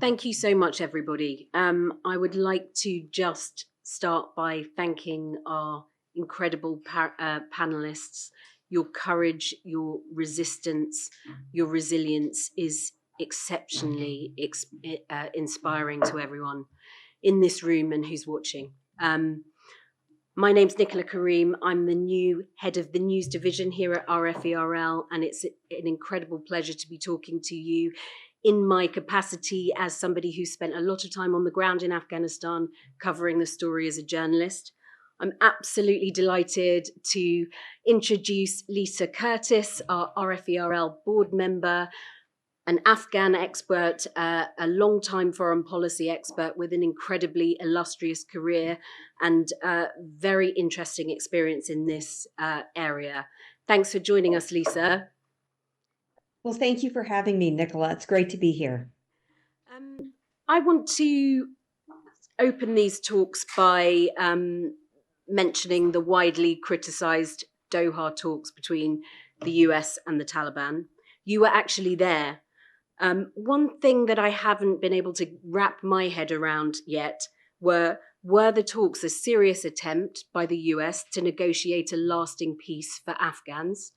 Thank you so much, everybody. I would like to just start by thanking our incredible panelists. Your courage, your resistance, your resilience is exceptionally inspiring to everyone in this room and who's watching. My name's Nicola Careem. I'm the new head of the news division here at RFERL, and it's an incredible pleasure to be talking to you in my capacity as somebody who spent a lot of time on the ground in Afghanistan covering the story as a journalist. I'm absolutely delighted to introduce Lisa Curtis, our RFERL board member, an Afghan expert, a long-time foreign policy expert with an incredibly illustrious career and very interesting experience in this area. Thanks for joining us, Lisa. Well, thank you for having me, Nicola. It's great to be here. I want to open these talks by mentioning the widely criticized Doha talks between the US and the Taliban. You were actually there. One thing that I haven't been able to wrap my head around yet were the talks a serious attempt by the US to negotiate a lasting peace for Afghans,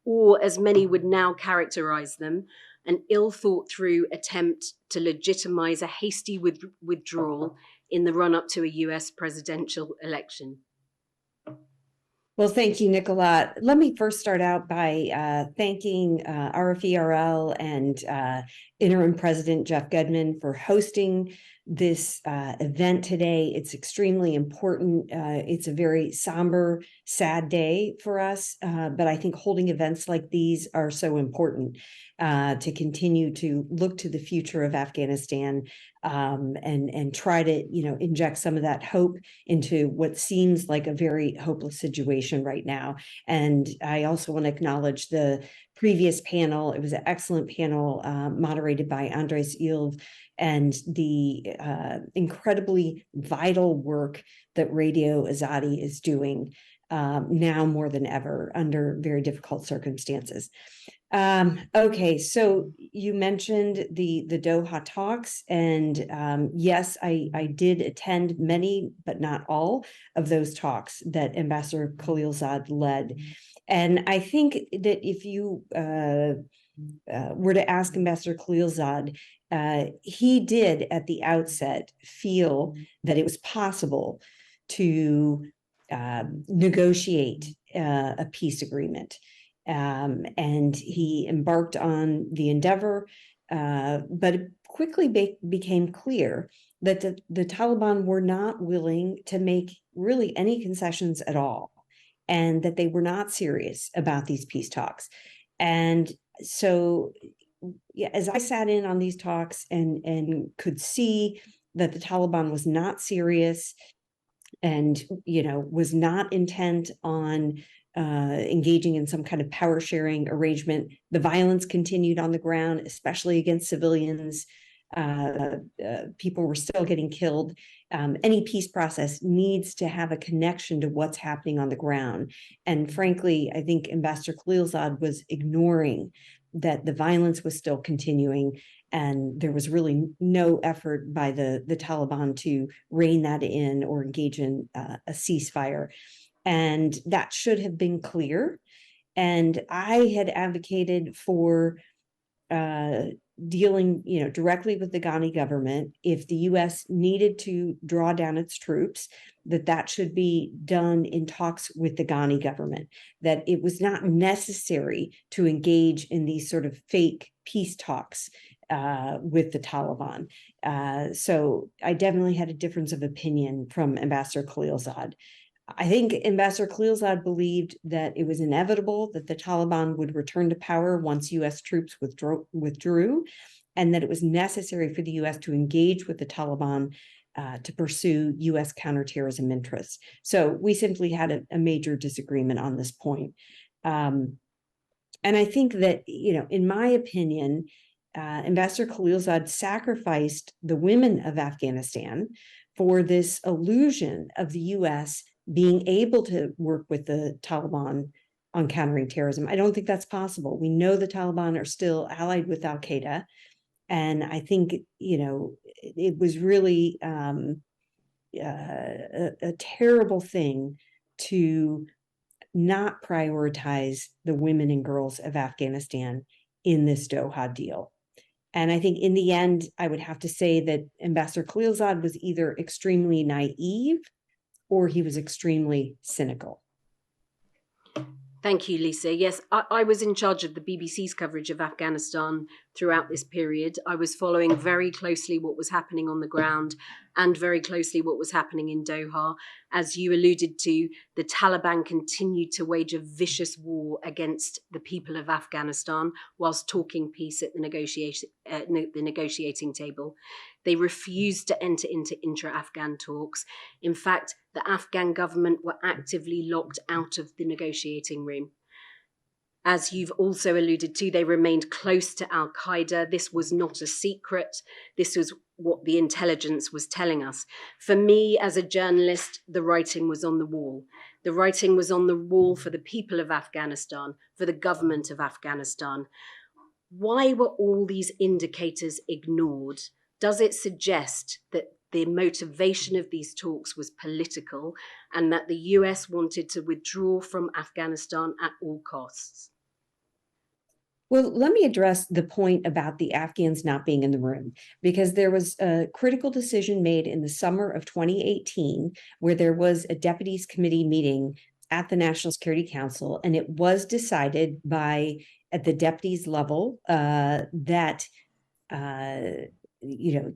or as many would now characterize them, an ill-thought-through attempt to legitimize a hasty withdrawal in the run-up to a US presidential election? Well, thank you, Nicola. Let me first start out by thanking RFERL and Interim President Jeff Gudman for hosting this event today. It's extremely important. It's a very somber, sad day for us, but I think holding events like these are so important to continue to look to the future of Afghanistan and try to, inject some of that hope into what seems like a very hopeless situation right now. And I also want to acknowledge the previous panel. It was an excellent panel moderated by Andres Ilv, and the incredibly vital work that Radio Azadi is doing now more than ever under very difficult circumstances. Okay, so you mentioned the Doha talks, and yes, I did attend many, but not all, of those talks that Ambassador Khalilzad led. And I think that if you were to ask Ambassador Khalilzad, he did at the outset feel that it was possible to negotiate a peace agreement. And he embarked on the endeavor, but it quickly became clear that the Taliban were not willing to make really any concessions at all, and that they were not serious about these peace talks. And so, yeah, as I sat in on these talks and could see that the Taliban was not serious and, was not intent on engaging in some kind of power sharing arrangement. The violence continued on the ground, especially against civilians. People were still getting killed. Any peace process needs to have a connection to what's happening on the ground. And frankly, I think Ambassador Khalilzad was ignoring that the violence was still continuing, and there was really no effort by the Taliban to rein that in or engage in a ceasefire. And that should have been clear. And I had advocated for dealing, directly with the Ghani government. If the U.S. needed to draw down its troops, that should be done in talks with the Ghani government, that it was not necessary to engage in these sort of fake peace talks with the Taliban. So I definitely had a difference of opinion from Ambassador Khalilzad. I think Ambassador Khalilzad believed that it was inevitable that the Taliban would return to power once U.S. troops withdrew, and that it was necessary for the U.S. to engage with the Taliban to pursue U.S. counterterrorism interests. So we simply had a major disagreement on this point. And I think that, in my opinion, Ambassador Khalilzad sacrificed the women of Afghanistan for this illusion of the U.S. being able to work with the Taliban on countering terrorism. I don't think that's possible. We know the Taliban are still allied with al-Qaeda. And I think, it was really a terrible thing to not prioritize the women and girls of Afghanistan in this Doha deal. And I think in the end, I would have to say that Ambassador Khalilzad was either extremely naive or he was extremely cynical. Thank you, Lisa. Yes, I was in charge of the BBC's coverage of Afghanistan throughout this period. I was following very closely what was happening on the ground and very closely what was happening in Doha. As you alluded to, the Taliban continued to wage a vicious war against the people of Afghanistan whilst talking peace at the negotiating table. They refused to enter into intra-Afghan talks. In fact, the Afghan government were actively locked out of the negotiating room. As you've also alluded to, they remained close to al-Qaeda. This was not a secret. This was what the intelligence was telling us. For me, as a journalist, the writing was on the wall. The writing was on the wall for the people of Afghanistan, for the government of Afghanistan. Why were all these indicators ignored? Does it suggest that the motivation of these talks was political and that the US wanted to withdraw from Afghanistan at all costs? Well, let me address the point about the Afghans not being in the room, because there was a critical decision made in the summer of 2018 where there was a deputies committee meeting at the National Security Council, and it was decided at the deputies level that the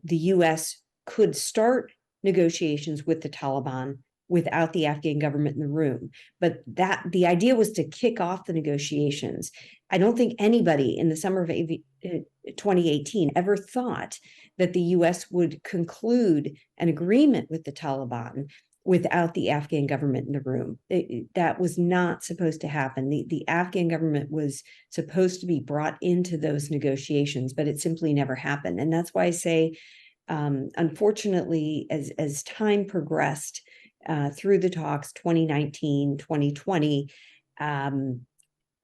US could start negotiations with the Taliban without the Afghan government in the room. But the idea was to kick off the negotiations. I don't think anybody in the summer of 2018 ever thought that the US would conclude an agreement with the Taliban without the Afghan government in the room. That was not supposed to happen. The Afghan government was supposed to be brought into those negotiations, but it simply never happened. And that's why I say, unfortunately, as time progressed through the talks, 2019, 2020,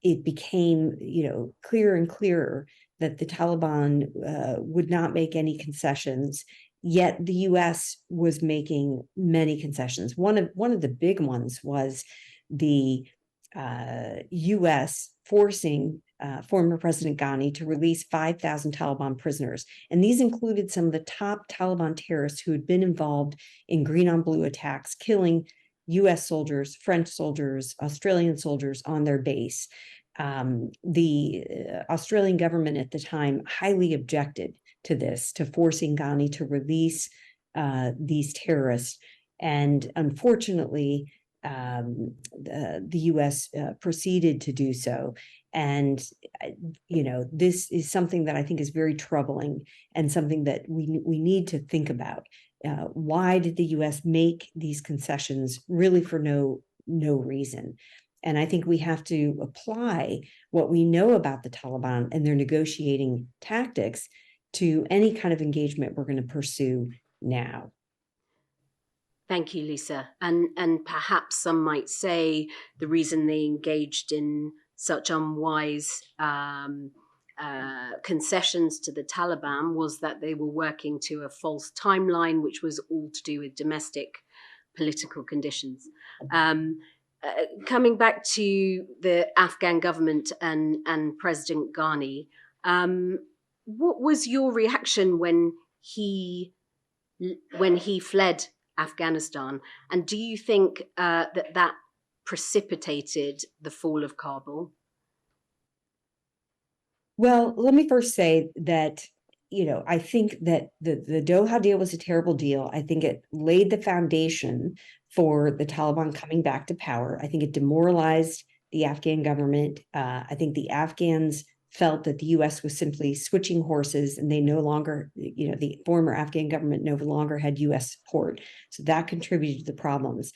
it became, clearer and clearer that the Taliban would not make any concessions. Yet the U.S. was making many concessions. One of the big ones was the U.S. forcing former President Ghani to release 5,000 Taliban prisoners. And these included some of the top Taliban terrorists who had been involved in green on blue attacks, killing U.S. soldiers, French soldiers, Australian soldiers on their base. The Australian government at the time highly objected to this, to forcing Ghani to release these terrorists. And unfortunately, the U.S. proceeded to do so. And, this is something that I think is very troubling and something that we need to think about. Why did the U.S. make these concessions really for no reason? And I think we have to apply what we know about the Taliban and their negotiating tactics to any kind of engagement we're going to pursue now. Thank you, Lisa. And perhaps some might say the reason they engaged in such unwise concessions to the Taliban was that they were working to a false timeline, which was all to do with domestic political conditions. Coming back to the Afghan government and President Ghani, what was your reaction when he fled Afghanistan? And do you think that precipitated the fall of Kabul? Well, let me first say that, I think that the Doha deal was a terrible deal. I think it laid the foundation for the Taliban coming back to power. I think it demoralized the Afghan government. I think the Afghans felt that the U.S. was simply switching horses, and they no longer, the former Afghan government no longer had U.S. support. So that contributed to the problems.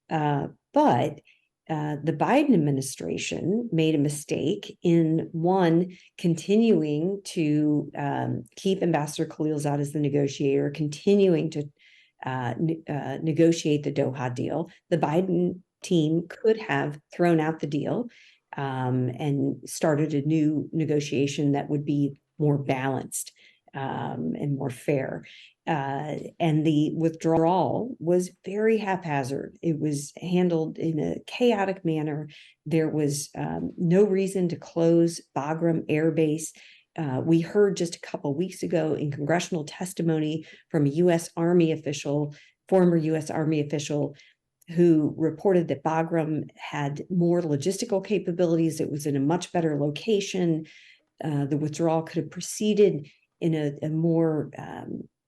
But the Biden administration made a mistake in, one, continuing to keep Ambassador Khalilzad as the negotiator, continuing to negotiate the Doha deal. The Biden team could have thrown out the deal and started a new negotiation that would be more balanced. and more fair. And the withdrawal was very haphazard. It was handled in a chaotic manner. There was no reason to close Bagram Air Base. We heard just a couple of weeks ago in congressional testimony from a U.S. Army official, former U.S. Army official, who reported that Bagram had more logistical capabilities. It was in a much better location. The withdrawal could have proceeded in a more,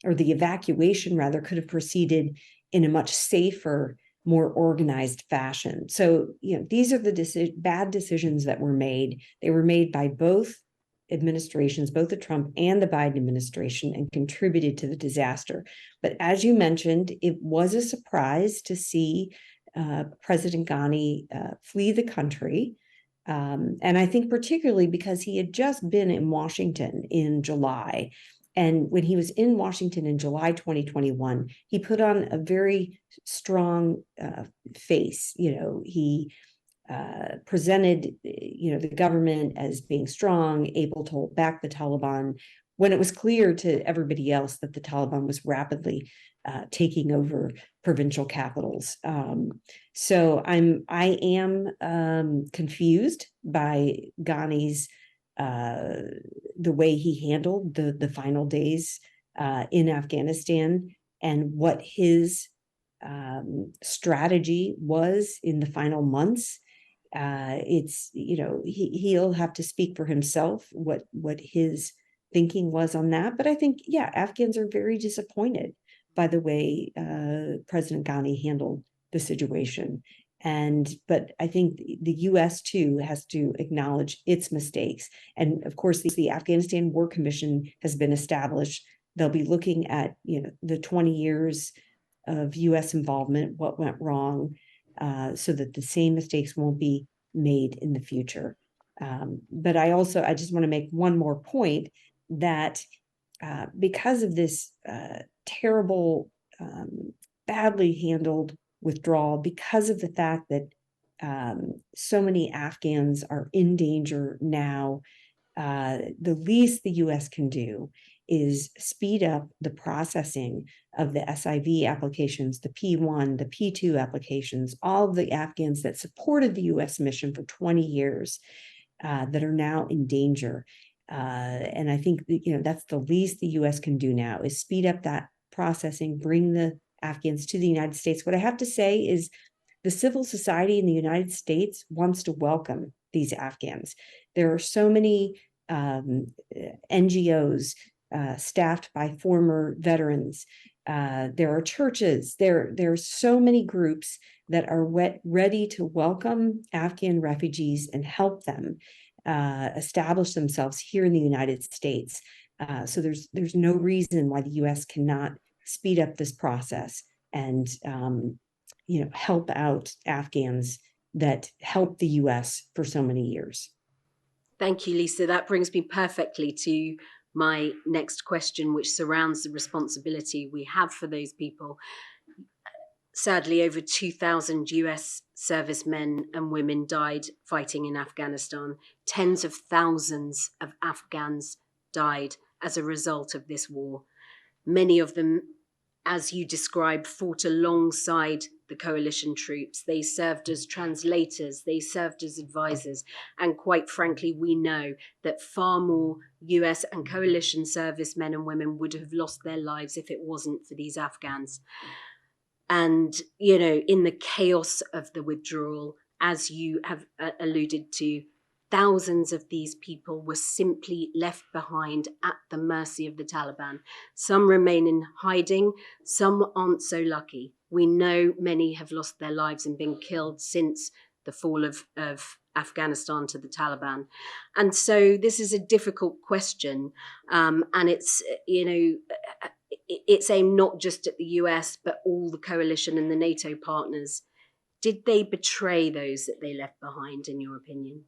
or the evacuation rather, could have proceeded in a much safer, more organized fashion. So, these are the bad decisions that were made. They were made by both administrations, both the Trump and the Biden administration, and contributed to the disaster. But as you mentioned, it was a surprise to see President Ghani flee the country. And I think particularly because he had just been in Washington in July. And when he was in Washington in July 2021, he put on a very strong face. He presented, the government as being strong, able to hold back the Taliban, when it was clear to everybody else that the Taliban was rapidly taking over provincial capitals. So I am confused by Ghani's the way he handled the final days in Afghanistan, and what his strategy was in the final months. It's, he'll have to speak for himself what his thinking was on that. But I think, Afghans are very disappointed by the way President Ghani handled the situation. But I think the U.S. too has to acknowledge its mistakes. And of course, the Afghanistan War Commission has been established. They'll be looking at, the 20 years of U.S. involvement, what went wrong, so that the same mistakes won't be made in the future. But I just want to make one more point that because of this terrible, badly handled withdrawal, because of the fact that so many Afghans are in danger now, the least the U.S. can do is speed up the processing of the SIV applications, the P1, the P2 applications, all of the Afghans that supported the U.S. mission for 20 years that are now in danger. And I think that's the least the U.S. can do now, is speed up that processing, bring the Afghans to the United States. What I have to say is the civil society in the United States wants to welcome these Afghans. There are so many NGOs staffed by former veterans. There are churches. There are so many groups that are ready to welcome Afghan refugees and help them establish themselves here in the United States. So there's no reason why the U.S. cannot speed up this process and help out Afghans that helped the U.S. for so many years. Thank you, Lisa. That brings me perfectly to my next question, which surrounds the responsibility we have for those people. Sadly, over 2,000 US servicemen and women died fighting in Afghanistan. Tens of thousands of Afghans died as a result of this war. Many of them, as you described, fought alongside the coalition troops. They served as translators, they served as advisors, and quite frankly, we know that far more US and coalition servicemen and women would have lost their lives if it wasn't for these Afghans. And, in the chaos of the withdrawal, as you have alluded to, thousands of these people were simply left behind at the mercy of the Taliban. Some remain in hiding, some aren't so lucky. We know many have lost their lives and been killed since the fall of Afghanistan to the Taliban. And so this is a difficult question. And it's, it's aimed not just at the US, but all the coalition and the NATO partners. Did they betray those that they left behind, in your opinion?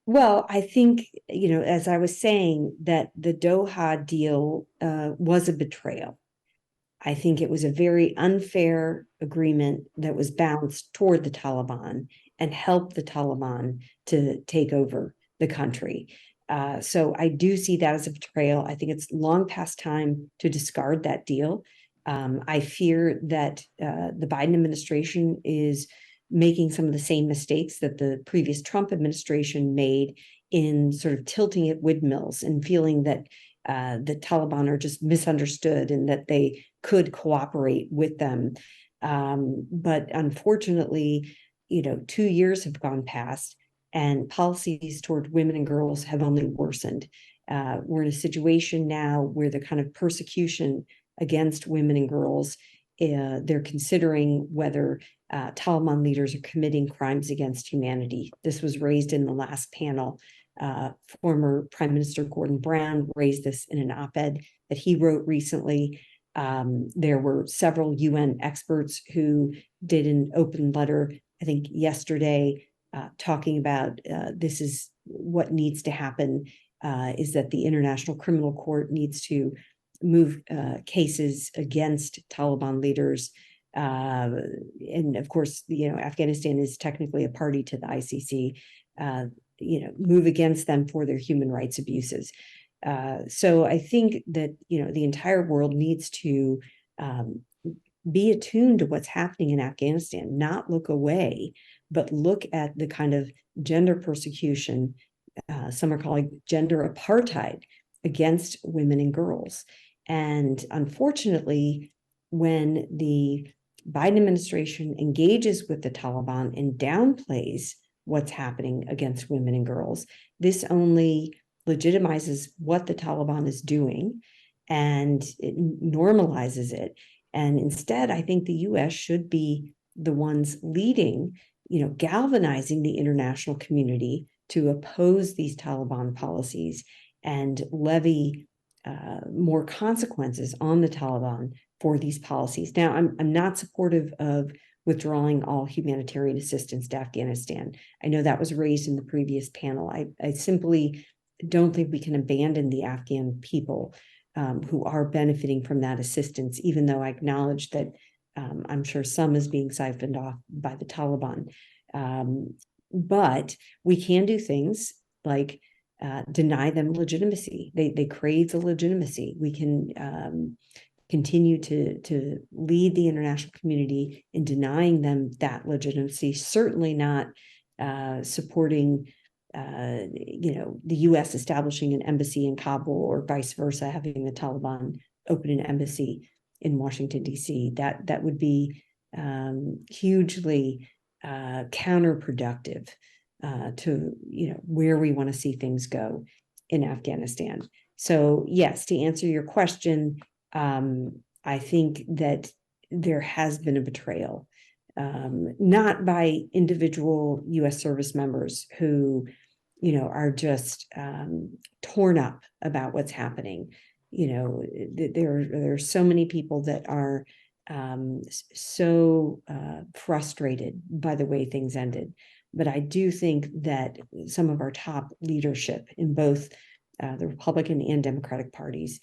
Well, I think, as I was saying, that the Doha deal was a betrayal. I think it was a very unfair agreement that was balanced toward the Taliban and helped the Taliban to take over the country. So I do see that as a betrayal. I think it's long past time to discard that deal. I fear that the Biden administration is making some of the same mistakes that the previous Trump administration made in sort of tilting at windmills and feeling that the Taliban are just misunderstood and that they could cooperate with them. But unfortunately, 2 years have gone past, and policies toward women and girls have only worsened. We're in a situation now where the kind of persecution against women and girls, they're considering whether Taliban leaders are committing crimes against humanity. This was raised in the last panel. Former Prime Minister Gordon Brown raised this in an op-ed that he wrote recently. There were several UN experts who did an open letter, I think yesterday, talking about this is what needs to happen, is that the International Criminal Court needs to move cases against Taliban leaders. And of course, Afghanistan is technically a party to the ICC, move against them for their human rights abuses. So I think that, the entire world needs to be attuned to what's happening in Afghanistan, not look away, but look at the kind of gender persecution, some are calling gender apartheid, against women and girls. And unfortunately, when the Biden administration engages with the Taliban and downplays what's happening against women and girls, this only legitimizes what the Taliban is doing, and it normalizes it. And instead, I think the US should be the ones leading, galvanizing the international community to oppose these Taliban policies and levy more consequences on the Taliban for these policies. Now, I'm not supportive of withdrawing all humanitarian assistance to Afghanistan. I know that was raised in the previous panel. I simply don't think we can abandon the Afghan people who are benefiting from that assistance, even though I acknowledge that I'm sure some is being siphoned off by the Taliban. But we can do things like deny them legitimacy. They crave the legitimacy. We can continue to lead the international community in denying them that legitimacy, certainly not supporting the US establishing an embassy in Kabul or vice versa, having the Taliban open an embassy in Washington, D.C. That would be hugely counterproductive to where we want to see things go in Afghanistan. So yes, to answer your question, I think that there has been a betrayal, not by individual U.S. service members who are just torn up about what's happening. There are so many people that are so frustrated by the way things ended. But I do think that some of our top leadership in both the Republican and Democratic parties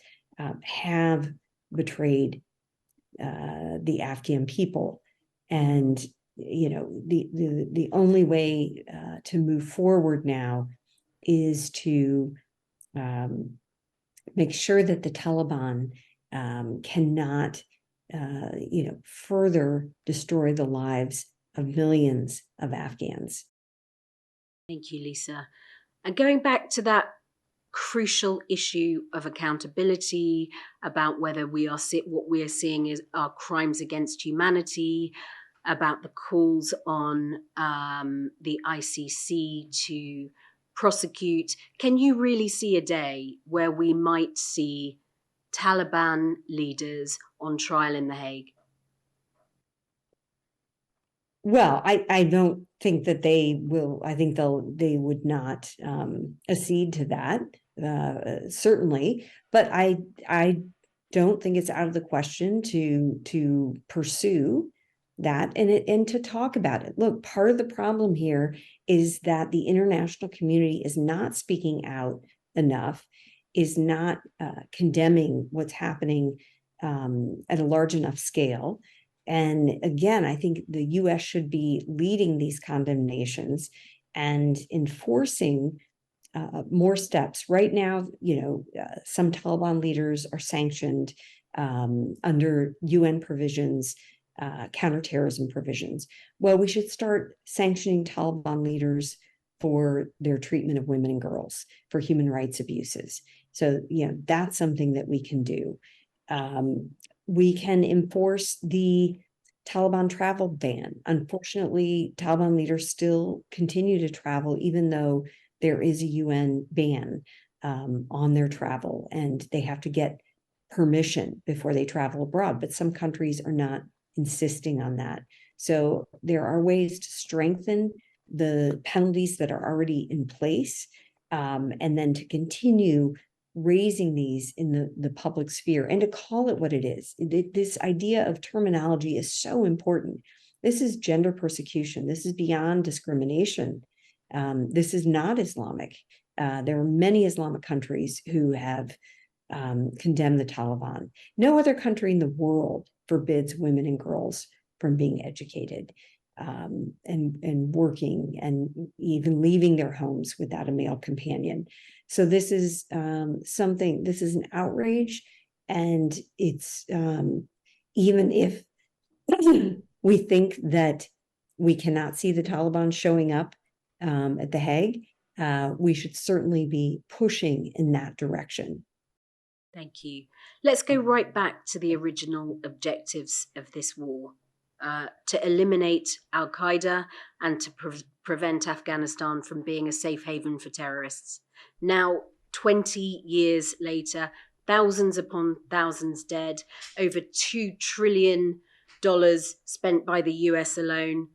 have betrayed the Afghan people. And the only way to move forward now is to make sure that the Taliban cannot further destroy the lives of millions of Afghans. Thank you, Lisa. And going back to that crucial issue of accountability, about whether what we are seeing are crimes against humanity, about the calls on the ICC to prosecute, can you really see a day where we might see Taliban leaders on trial in The Hague? Well, I don't think that they will. I think they would not accede to that, certainly. But I don't think it's out of the question to pursue that and to talk about it. Look, part of the problem here is that the international community is not speaking out enough, is not condemning what's happening at a large enough scale. And again, I think the US should be leading these condemnations and enforcing more steps. Right now, some Taliban leaders are sanctioned under UN provisions, counterterrorism provisions. Well, we should start sanctioning Taliban leaders for their treatment of women and girls, for human rights abuses. So, that's something that we can do. We can enforce the Taliban travel ban. Unfortunately, Taliban leaders still continue to travel, even though there is a UN ban on their travel, and they have to get permission before they travel abroad. But some countries are not insisting on that. So there are ways to strengthen the penalties that are already in place, and then to continue raising these in the public sphere and to call it what it is. This idea of terminology is so important. This is gender persecution. This is beyond discrimination. This is not Islamic. There are many Islamic countries who have condemned the Taliban. No other country in the world forbids women and girls from being educated and working and even leaving their homes without a male companion. So this is this is an outrage, and it's even if we think that we cannot see the Taliban showing up at The Hague, we should certainly be pushing in that direction. Thank you. Let's go right back to the original objectives of this war. To eliminate al-Qaeda and to prevent Afghanistan from being a safe haven for terrorists. Now, 20 years later, thousands upon thousands dead, over $2 trillion spent by the US alone.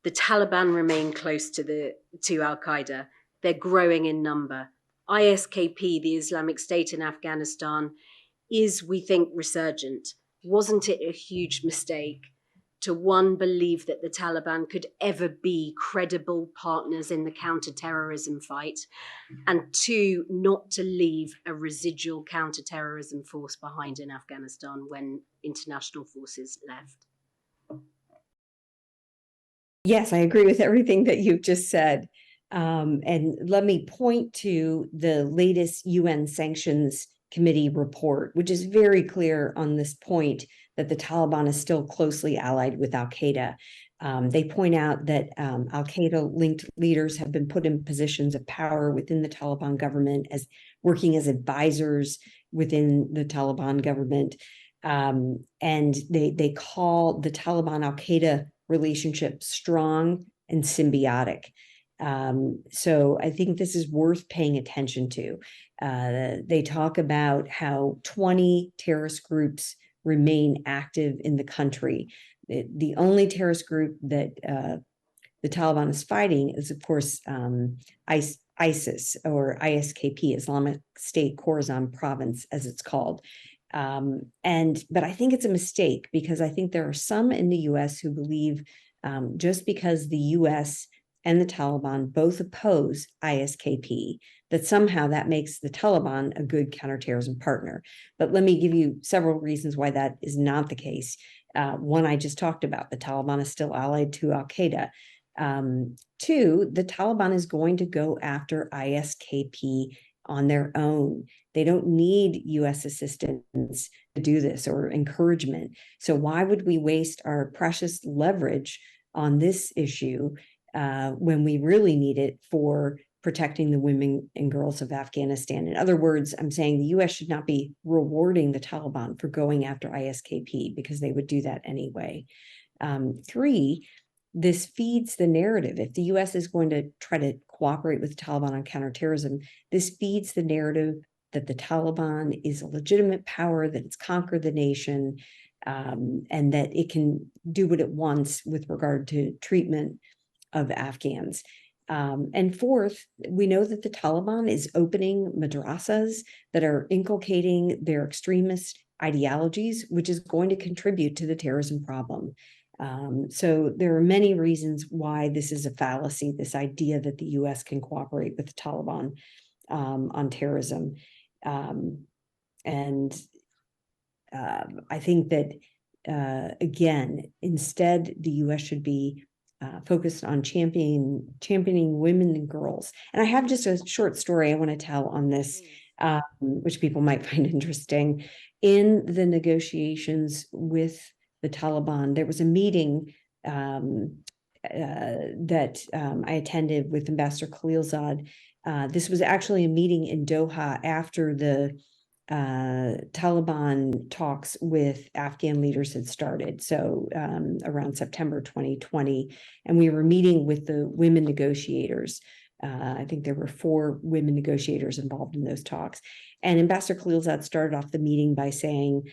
The Taliban remain close to al-Qaeda. They're growing in number. ISKP, the Islamic State in Afghanistan, is, we think, resurgent. Wasn't it a huge mistake to, one, believe that the Taliban could ever be credible partners in the counterterrorism fight, and two, not to leave a residual counterterrorism force behind in Afghanistan when international forces left? Yes, I agree with everything that you've just said. And let me point to the latest UN Sanctions Committee report, which is very clear on this point that the Taliban is still closely allied with al-Qaeda. They point out that al-Qaeda-linked leaders have been put in positions of power within the Taliban government, as working as advisors within the Taliban government. And they call the Taliban-al-Qaeda relationship strong and symbiotic. So I think this is worth paying attention to. They talk about how 20 terrorist groups remain active in the country. The only terrorist group that the Taliban is fighting is, of course, ISIS, or ISKP, Islamic State Khorasan Province, as it's called. But I think it's a mistake, because I think there are some in the US who believe just because the US and the Taliban both oppose ISKP, that somehow that makes the Taliban a good counterterrorism partner. But let me give you several reasons why that is not the case. One, I just talked about, the Taliban is still allied to al-Qaeda. Two, the Taliban is going to go after ISKP on their own. They don't need US assistance to do this, or encouragement. So why would we waste our precious leverage on this issue when we really need it for protecting the women and girls of Afghanistan? In other words, I'm saying the US should not be rewarding the Taliban for going after ISKP, because they would do that anyway. Three, this feeds the narrative. If the US is going to try to cooperate with the Taliban on counterterrorism, this feeds the narrative that the Taliban is a legitimate power, that it's conquered the nation, and that it can do what it wants with regard to treatment of Afghans. And fourth, we know that the Taliban is opening madrasas that are inculcating their extremist ideologies, which is going to contribute to the terrorism problem. So there are many reasons why this is a fallacy, this idea that the US can cooperate with the Taliban on terrorism. I think that, again, instead, the US should be focused on championing women and girls. And I have just a short story I want to tell on this, which people might find interesting. In the negotiations with the Taliban, there was a meeting that I attended with Ambassador Khalilzad. This was actually a meeting in Doha after the Taliban talks with Afghan leaders had started, so around September 2020, and we were meeting with the women negotiators. I think there were 4 women negotiators involved in those talks. And Ambassador Khalilzad started off the meeting by saying,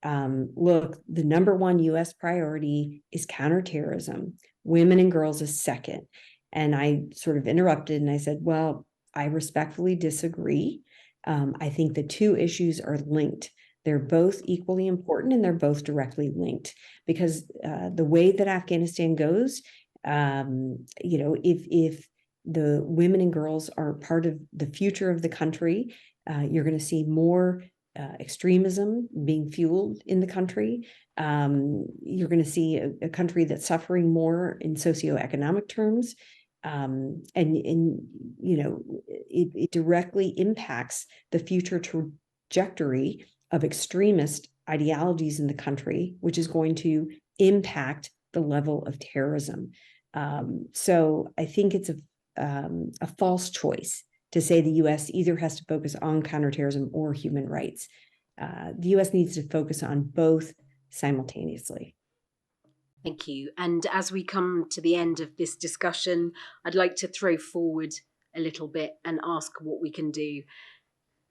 look, the number 1 U.S. priority is counterterrorism. Women and girls is second. And I sort of interrupted and I said, well, I respectfully disagree. I think the 2 issues are linked. They're both equally important and they're both directly linked, because the way that Afghanistan goes, if the women and girls are part of the future of the country, you're going to see more extremism being fueled in the country. You're going to see a country that's suffering more in socioeconomic terms. It directly impacts the future trajectory of extremist ideologies in the country, which is going to impact the level of terrorism. So I think it's a false choice to say the U.S. either has to focus on counterterrorism or human rights. The U.S. needs to focus on both simultaneously. Thank you. And as we come to the end of this discussion, I'd like to throw forward a little bit and ask what we can do.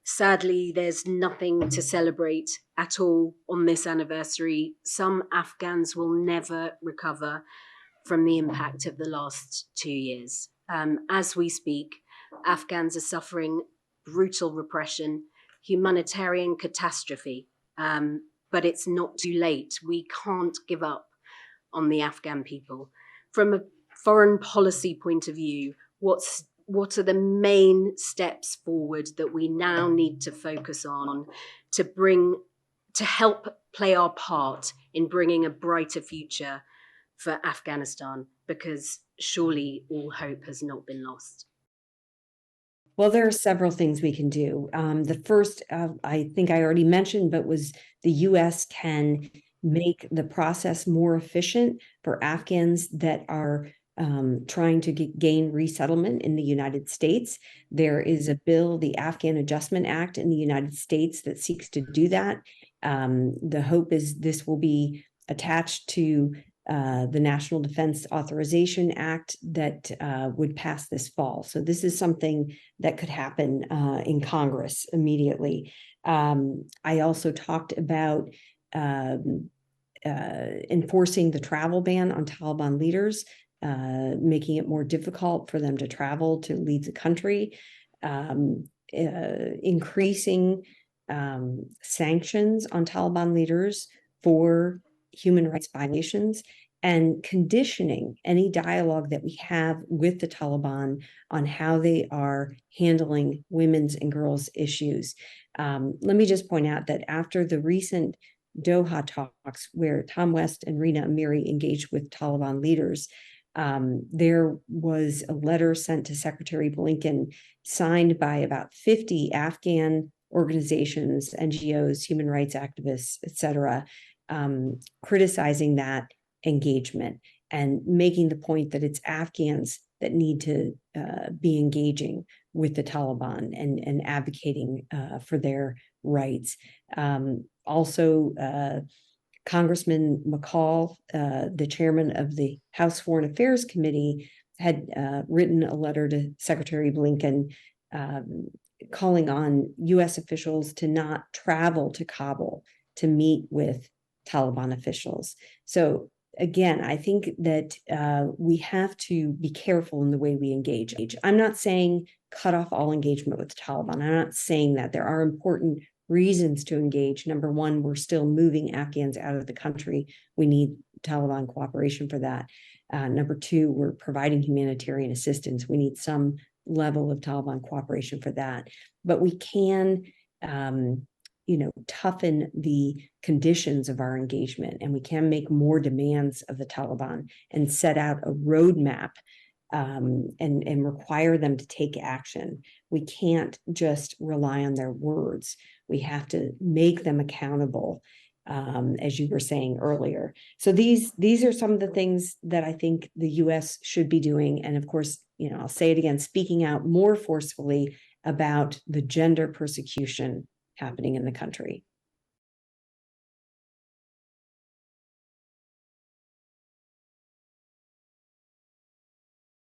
Sadly, there's nothing to celebrate at all on this anniversary. Some Afghans will never recover from the impact of the last 2 years. As we speak, Afghans are suffering brutal repression, humanitarian catastrophe, but it's not too late. We can't give up on the Afghan people. From a foreign policy point of view, what are the main steps forward that we now need to focus on to help play our part in bringing a brighter future for Afghanistan? Because surely all hope has not been lost. Well, there are several things we can do. The first, I think I already mentioned, but was the U.S. can make the process more efficient for Afghans that are trying to gain resettlement in the United States. There is a bill, the Afghan Adjustment Act in the United States, that seeks to do that. The hope is this will be attached to the National Defense Authorization Act that would pass this fall. So this is something that could happen in Congress immediately. I also talked about enforcing the travel ban on Taliban leaders, making it more difficult for them to travel to leave the country, increasing sanctions on Taliban leaders for human rights violations, and conditioning any dialogue that we have with the Taliban on how they are handling women's and girls' issues. Let me just point out that after the recent Doha talks, where Tom West and Rina Amiri engaged with Taliban leaders, there was a letter sent to Secretary Blinken, signed by about 50 Afghan organizations, NGOs, human rights activists, et cetera, criticizing that engagement and making the point that it's Afghans that need to be engaging with the Taliban and advocating for their rights. Also, Congressman McCall, the chairman of the House Foreign Affairs Committee, had written a letter to Secretary Blinken calling on U.S. officials to not travel to Kabul to meet with Taliban officials. So again, I think that we have to be careful in the way we engage. I'm not saying cut off all engagement with the Taliban. I'm not saying that. There are important reasons to engage. Number one, we're still moving Afghans out of the country. We need Taliban cooperation for that. Number two, we're providing humanitarian assistance. We need some level of Taliban cooperation for that. But we can toughen the conditions of our engagement, and we can make more demands of the Taliban and set out a roadmap and require them to take action. We can't just rely on their words. We have to make them accountable, as you were saying earlier. So these are some of the things that I think the U.S. should be doing. And of course, I'll say it again, speaking out more forcefully about the gender persecution happening in the country.